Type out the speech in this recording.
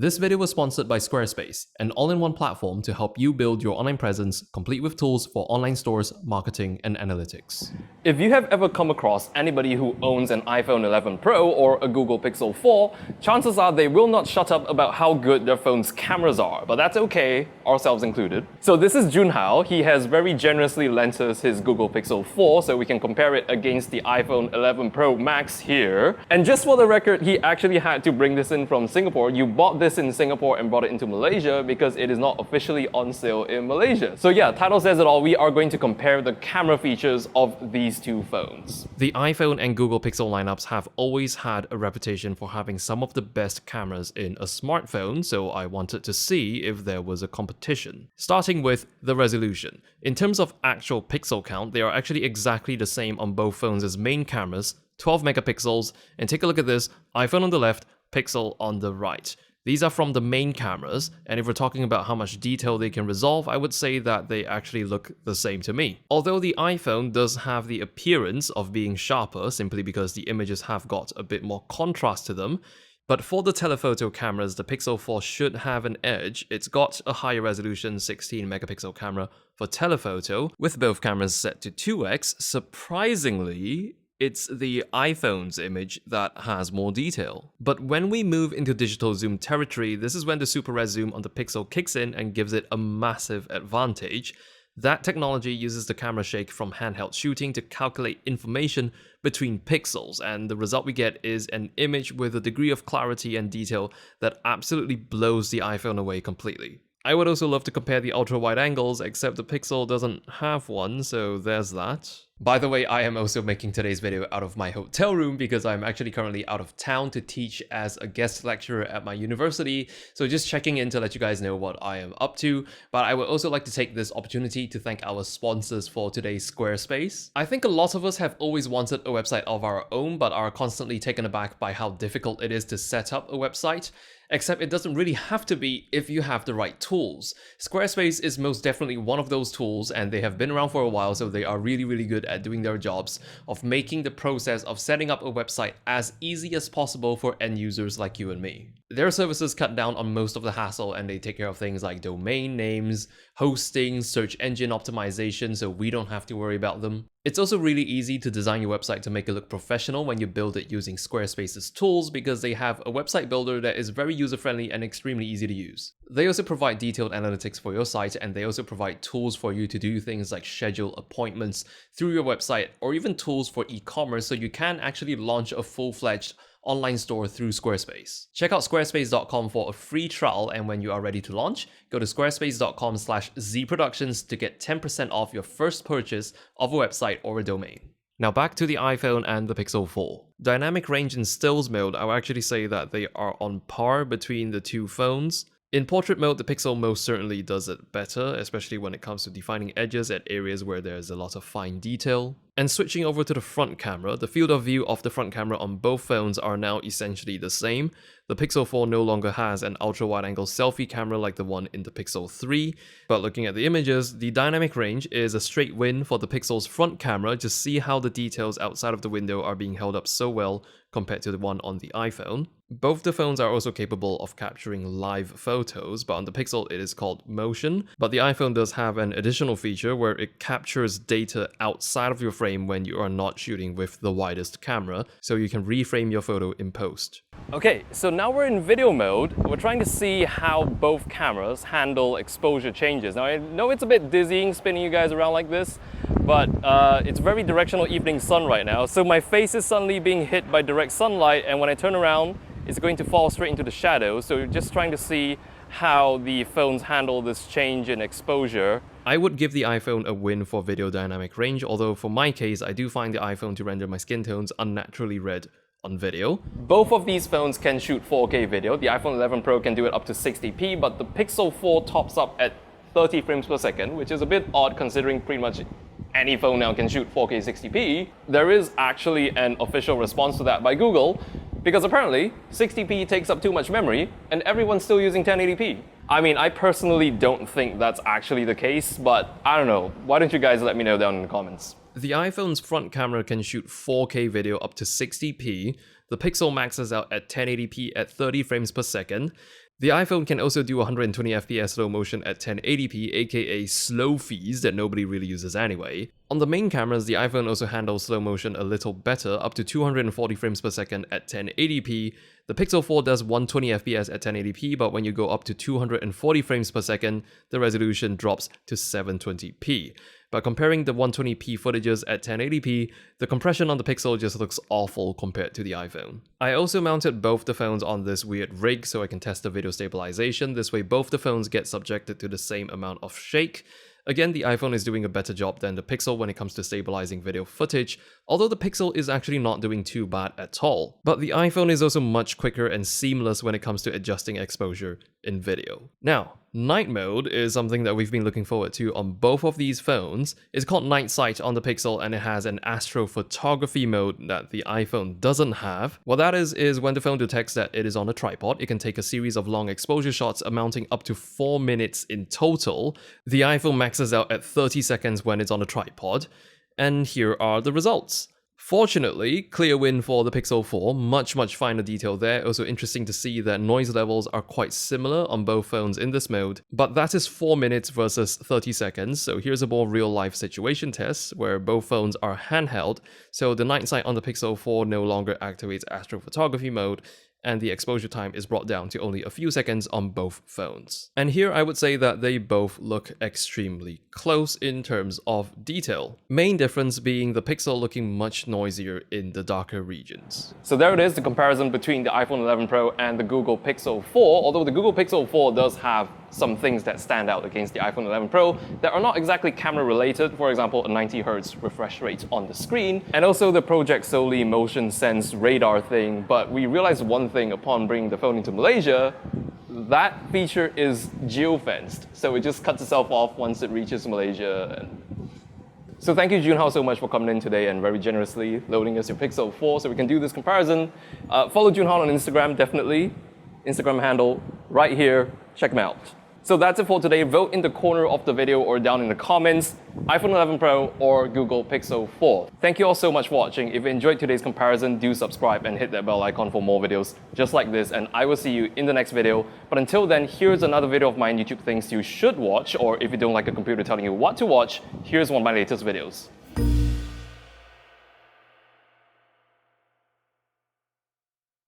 This video was sponsored by Squarespace, an all-in-one platform to help you build your online presence, complete with tools for online stores, marketing, and analytics. If you have ever come across anybody who owns an iPhone 11 Pro or a Google Pixel 4, chances are they will not shut up about how good their phone's cameras are, but that's okay, ourselves included. So this is Junhao. He has very generously lent us his Google Pixel 4 so we can compare it against the iPhone 11 Pro Max here. And just for the record, he actually had to bring this in from Singapore. You bought this in Singapore and brought it into Malaysia because it is not officially on sale in Malaysia. So yeah, title says it all. We are going to compare the camera features of these two phones. The iPhone and Google Pixel lineups have always had a reputation for having some of the best cameras in a smartphone, so I wanted to see if there was a competition. Starting with the resolution. In terms of actual pixel count, they are actually exactly the same on both phones as main cameras, 12 megapixels, and take a look at this, iPhone on the left, Pixel on the right. These are from the main cameras, and if we're talking about how much detail they can resolve, I would say that they actually look the same to me. Although the iPhone does have the appearance of being sharper simply because the images have got a bit more contrast to them, but for the telephoto cameras, the Pixel 4 should have an edge. It's got a higher resolution 16 megapixel camera for telephoto, with both cameras set to 2x. Surprisingly, it's the iPhone's image that has more detail. But when we move into digital zoom territory, this is when the super res zoom on the Pixel kicks in and gives it a massive advantage. That technology uses the camera shake from handheld shooting to calculate information between pixels, and the result we get is an image with a degree of clarity and detail that absolutely blows the iPhone away completely. I would also love to compare the ultra-wide angles, except the Pixel doesn't have one, so there's that. By the way, I am also making today's video out of my hotel room because I'm actually currently out of town to teach as a guest lecturer at my university, so just checking in to let you guys know what I am up to. But I would also like to take this opportunity to thank our sponsors for today's Squarespace. I think a lot of us have always wanted a website of our own, but are constantly taken aback by how difficult it is to set up a website. Except it doesn't really have to be if you have the right tools. Squarespace is most definitely one of those tools, and they have been around for a while, so they are really good at doing their jobs of making the process of setting up a website as easy as possible for end users like you and me. Their services cut down on most of the hassle, and they take care of things like domain names, hosting, search engine optimization, so we don't have to worry about them. It's also really easy to design your website to make it look professional when you build it using Squarespace's tools because they have a website builder that is very user-friendly and extremely easy to use. They also provide detailed analytics for your site, and they also provide tools for you to do things like schedule appointments through your website, or even tools for e-commerce so you can actually launch a full-fledged online store through Squarespace. Check out squarespace.com for a free trial, and when you are ready to launch, go to squarespace.com/zproductions to get 10% off your first purchase of a website or a domain. Now back to the iPhone and the Pixel 4. Dynamic range in stills mode, I would actually say that they are on par between the two phones. In portrait mode, the Pixel most certainly does it better, especially when it comes to defining edges at areas where there's a lot of fine detail. And switching over to the front camera, the field of view of the front camera on both phones are now essentially the same. The Pixel 4 no longer has an ultra-wide-angle selfie camera like the one in the Pixel 3, but looking at the images, the dynamic range is a straight win for the Pixel's front camera. Just see how the details outside of the window are being held up so well compared to the one on the iPhone. Both the phones are also capable of capturing live photos, but on the Pixel it is called motion. But the iPhone does have an additional feature where it captures data outside of your frame when you are not shooting with the widest camera, so you can reframe your photo in post. Okay, so now we're in video mode. We're trying to see how both cameras handle exposure changes. Now I know it's a bit dizzying spinning you guys around like this, but it's very directional evening sun right now, so my face is suddenly being hit by direct sunlight, and when I turn around, it's going to fall straight into the shadow. So just trying to see how the phones handle this change in exposure. I would give the iPhone a win for video dynamic range, although for my case, I do find the iPhone to render my skin tones unnaturally red on video. Both of these phones can shoot 4K video. The iPhone 11 Pro can do it up to 60p, but the Pixel 4 tops up at 30 frames per second, which is a bit odd considering pretty much any phone now can shoot 4K 60p. There is actually an official response to that by Google, because apparently 60p takes up too much memory and everyone's still using 1080p. I mean, I personally don't think that's actually the case, but I don't know. Why don't you guys let me know down in the comments? The iPhone's front camera can shoot 4K video up to 60p. The Pixel maxes out at 1080p at 30 frames per second. The iPhone can also do 120 FPS slow motion at 1080p, aka slow feeds that nobody really uses anyway. On the main cameras, the iPhone also handles slow motion a little better, up to 240 frames per second at 1080p. The Pixel 4 does 120 FPS at 1080p, but when you go up to 240 frames per second, the resolution drops to 720p. But comparing the 120p footages at 1080p, the compression on the Pixel just looks awful compared to the iPhone. I also mounted both the phones on this weird rig so I can test the video stabilization. This way both the phones get subjected to the same amount of shake. Again, the iPhone is doing a better job than the Pixel when it comes to stabilizing video footage, although the Pixel is actually not doing too bad at all. But the iPhone is also much quicker and seamless when it comes to adjusting exposure in video. Now, night mode is something that we've been looking forward to on both of these phones. It's called Night Sight on the Pixel and it has an astrophotography mode that the iPhone doesn't have. What that is when the phone detects that it is on a tripod, it can take a series of long exposure shots amounting up to 4 minutes in total. The iPhone maxes out at 30 seconds when it's on a tripod, and here are the results. Fortunately, clear win for the Pixel 4, much finer detail there. Also interesting to see that noise levels are quite similar on both phones in this mode, but that is 4 minutes versus 30 seconds, so here's a more real-life situation test where both phones are handheld, so the night sight on the Pixel 4 no longer activates astrophotography mode, and the exposure time is brought down to only a few seconds on both phones. And here I would say that they both look extremely close in terms of detail. Main difference being the Pixel looking much noisier in the darker regions. So there it is, the comparison between the iPhone 11 Pro and the Google Pixel 4, although the Google Pixel 4 does have some things that stand out against the iPhone 11 Pro that are not exactly camera related, for example a 90Hz refresh rate on the screen, and also the Project Soli motion sense radar thing. But we realized one thing upon bringing the phone into Malaysia: that feature is geo-fenced, so it just cuts itself off once it reaches Malaysia. So thank you Junhao so much for coming in today and very generously loading us your Pixel 4 so we can do this comparison. Follow Junhao on Instagram, definitely. Instagram handle right here, check him out. So that's it for today. Vote in the corner of the video or down in the comments, iPhone 11 Pro or Google Pixel 4. Thank you all so much for watching. If you enjoyed today's comparison, do subscribe and hit that bell icon for more videos just like this, and I will see you in the next video. But until then, here's another video of mine, YouTube things you should watch, or if you don't like a computer telling you what to watch, here's one of my latest videos.